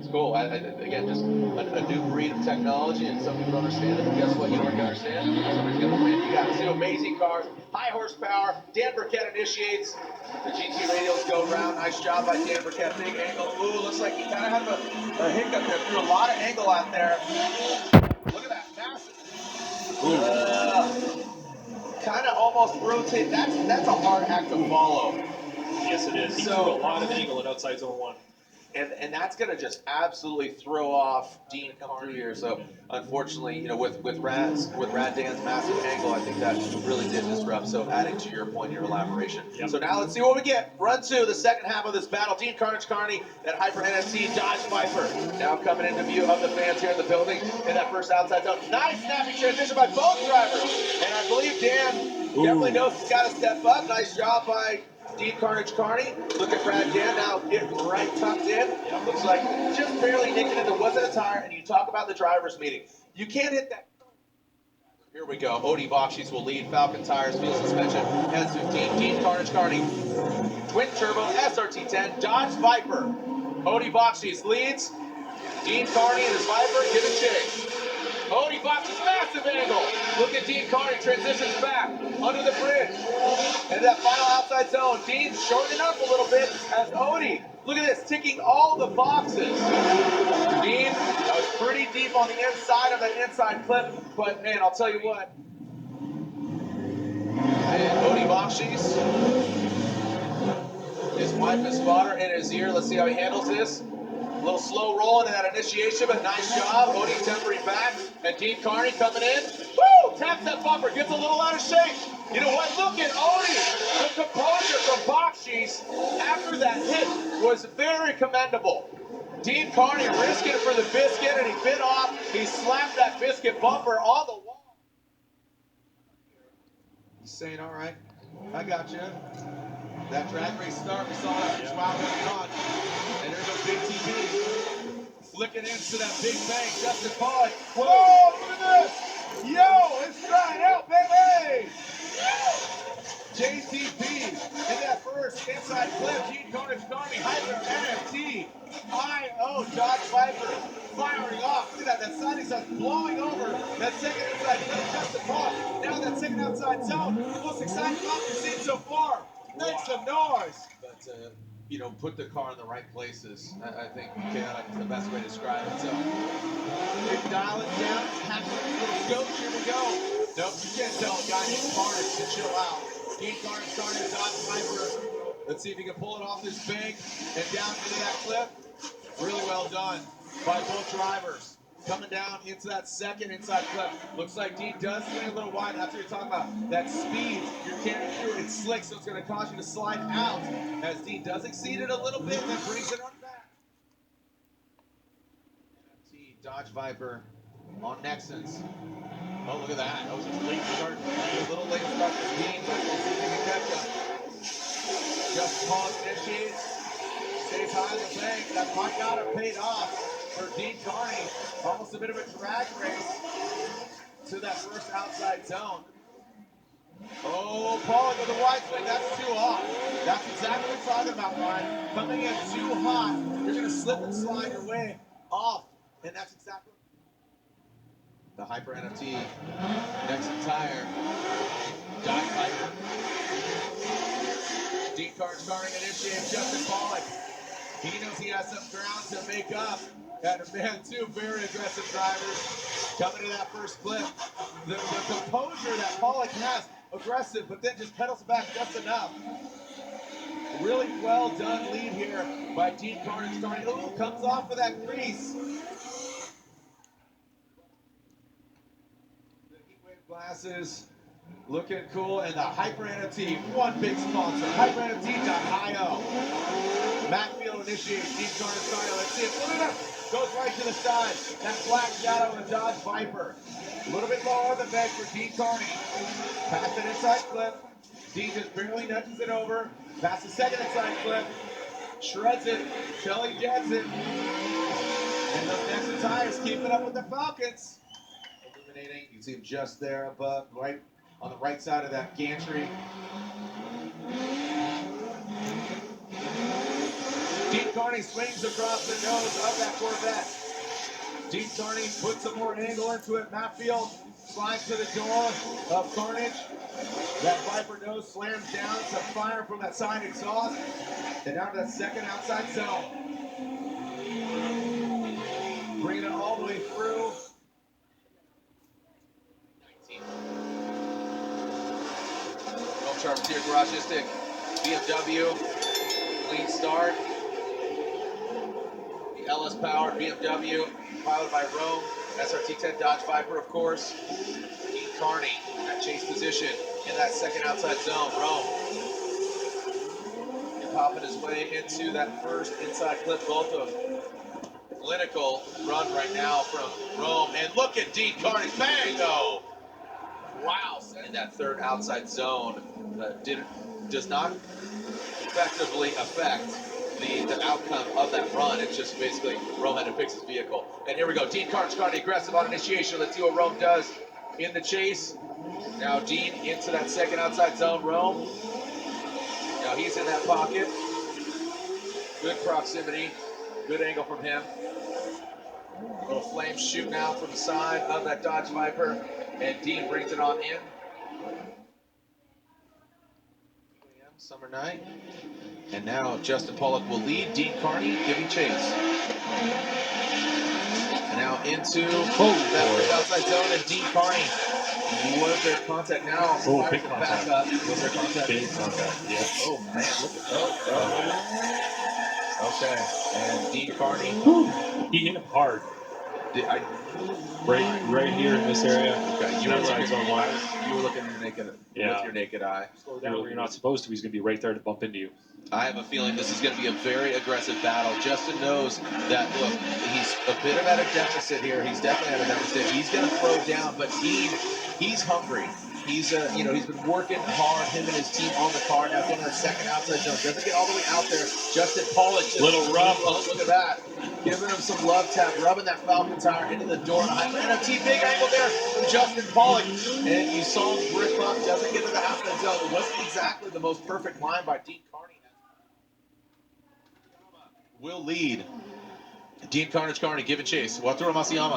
It's cool. Again, just a new breed of technology, and some people don't understand it. But guess what? You know what you understand? Somebody's gonna win. You got two amazing cars, high horsepower. Dan Burkett initiates. The GT radials go around. Nice job by Dan Burkett. Big angle. Ooh, looks like he kind of had a hiccup there. Threw a lot of angle out there. Look at that, massive. Kind of almost rotate. That's a hard act to follow. Yes, it is. He threw a lot of angle at outside zone 1. And that's going to just absolutely throw off Dean come through here. So unfortunately, with Rad Dan's massive angle, I think that really did disrupt. So adding to your point, your elaboration. Yep. So now let's see what we get. Run 2, the second half of this battle. Dean Kearney, that Hyper NFT Dodge Viper. Now coming into view of the fans here in the building in that first outside zone. Nice snapping transition by both drivers. And I believe Dan definitely knows he's got to step up. Nice job by Dean Kearney. Look at Brad Dan now getting right tucked in. Looks like just barely nicking it. There wasn't a tire, and you talk about the driver's meeting. You can't hit that. Here we go. Odie Bakshis will lead. Falcon tires, fuel suspension, S15. Dean Kearney. Twin turbo SRT10 Dodge Viper. Odie Bakshis leads. Dean Kearney and his Viper give it chase. Odie Bakshis massive angle. Look at Dean Kearney transitions back under the bridge. And that final outside zone, Dean shortening up a little bit as Odie, look at this, ticking all the boxes. Dean, that was pretty deep on the inside of that inside clip, but man, I'll tell you what. And Odie Bakshis, his wife is spotter in his ear. Let's see how he handles this. A little slow rolling in that initiation, but nice job. Odie tempering back, and Dean Kearney coming in. Woo! Taps that bumper, gets a little out of shape. You know what? Look at Odie. The composure from Bakshis after that hit was very commendable. Dean Kearney risking it for the biscuit, and he bit off. He slapped that biscuit bumper on the wall. He's saying, all right, I got you. That drag race start, we saw that wow going on. And there's a big TV flicking into that big bank. Justin Pollock. Whoa, look at this. Yo, it's trying out, baby. JTP in that first inside clip. Dean Kearney, Hyper NFT, IO Dodge Viper firing off. Look at that siding sun's blowing over that second inside clip. Justin Pollock. Now that second outside zone. Most exciting off we've seen so far. Make some noise. But, put the car in the right places. I think that's the best way to describe it. So, big dial it down. Happy little scope. Here we go. Nope, you can't tell a guy named Carnage to chill out. Dean Kearney starting to Dodge Viper. Let's see if he can pull it off this bank and down into that clip. Really well done by both drivers. Coming down into that second inside clip. Looks like Dean does swing a little wide. That's what you're talking about. That speed, you're carrying through. It's slick, so it's going to cause you to slide out. As Dean does exceed it a little bit, then brings it on back. Dodge Viper on Nexons. Oh, look at that. That was a late start. A little late start for Dean, but we'll see if he can catch up. Just pause initiates. Stays high in the bank. That might not have paid off for Dean Kearney. Almost a bit of a drag race to that first outside zone. Oh, Paul with a wide swing. That's too hot. That's exactly what we're talking about, Ryan. Coming in too hot, you're going to slip and slide your way off. And that's exactly the Hyper NFT Nexon tire. Dodge Viper. Dean Kearney starting initiating Justin Pollock. He knows he has some ground to make up. And man, two very aggressive drivers coming to that first clip. The composure that Pollock has, aggressive, but then just pedals back just enough. Really well done lead here by Dean Kearney starting. Oh, comes off of that crease. The heat wave glasses looking cool, and the Hyper NFT, one big sponsor, HyperNFT.io. Macfield initiates Dean Kearney starting. Let's see it. Look at that. Goes right to the side. That black shadow of the Dodge Viper. A little bit lower on the bank for Dean Kearney. Past an inside clip. Dean just barely nudges it over. Past the second inside clip. Shreds it. Shelly jets it. And those Nexon tires keeping up with the Falcons. Illuminating. You can see him just there above, right on the right side of that gantry. Dean Kearney swings across the nose of that Corvette. Dean Kearney puts some more angle into it. Matfield slides to the door of Carnage. That Viper nose slams down. Some fire from that side exhaust. And down to that second outside zone. Bringing it all the way through. Home Charpentier Garagistic, BMW, clean start. The LS powered BMW, piloted by Rome, SRT-10 Dodge Viper, of course. Dean Kearney in that chase position in that second outside zone. Rome popping his way into that first inside clip. Both of clinical run right now from Rome. And look at Dean Kearney, bang though! Wow, in that third outside zone does not effectively affect the outcome of that run. It's just basically Rome had to fix his vehicle. And here we go, Dean Kearney aggressive on initiation. Let's see what Rome does in the chase. Now Dean into that second outside zone. Rome, now he's in that pocket. Good proximity, good angle from him. Little flames shooting out from the side of that Dodge Viper, and Dean brings it on in. Summer night. And now Justin Pollock will lead. Dean Kearney giving chase. And now into that outside zone, and Dean Kearney. Was there contact now? Big contact. Back up. Was there contact? Big contact, yeah. Oh man, look at Okay, and Dean Kearney. He hit him hard. Right here in this area. Okay, you were looking with your naked eye. Slow down where you're not supposed to. He's going to be right there to bump into you. I have a feeling this is going to be a very aggressive battle. Justin knows that, look, he's a bit of at a deficit here. He's definitely at a deficit. He's going to throw down, but Dean, he's hungry. He's he's been working hard, him and his team on the car. Now going to the second outside zone. Doesn't get all the way out there. Justin Pollock. Little rub. Oh, look at that. Giving him some love tap, rubbing that Falcon tire into the door. NFT, big angle there from Justin Pollock. And you saw him grip up, doesn't get to the outside zone. It wasn't exactly the most perfect line by Dean Kearney. Will lead. Dean Kearney giving chase. Wataru Masayama.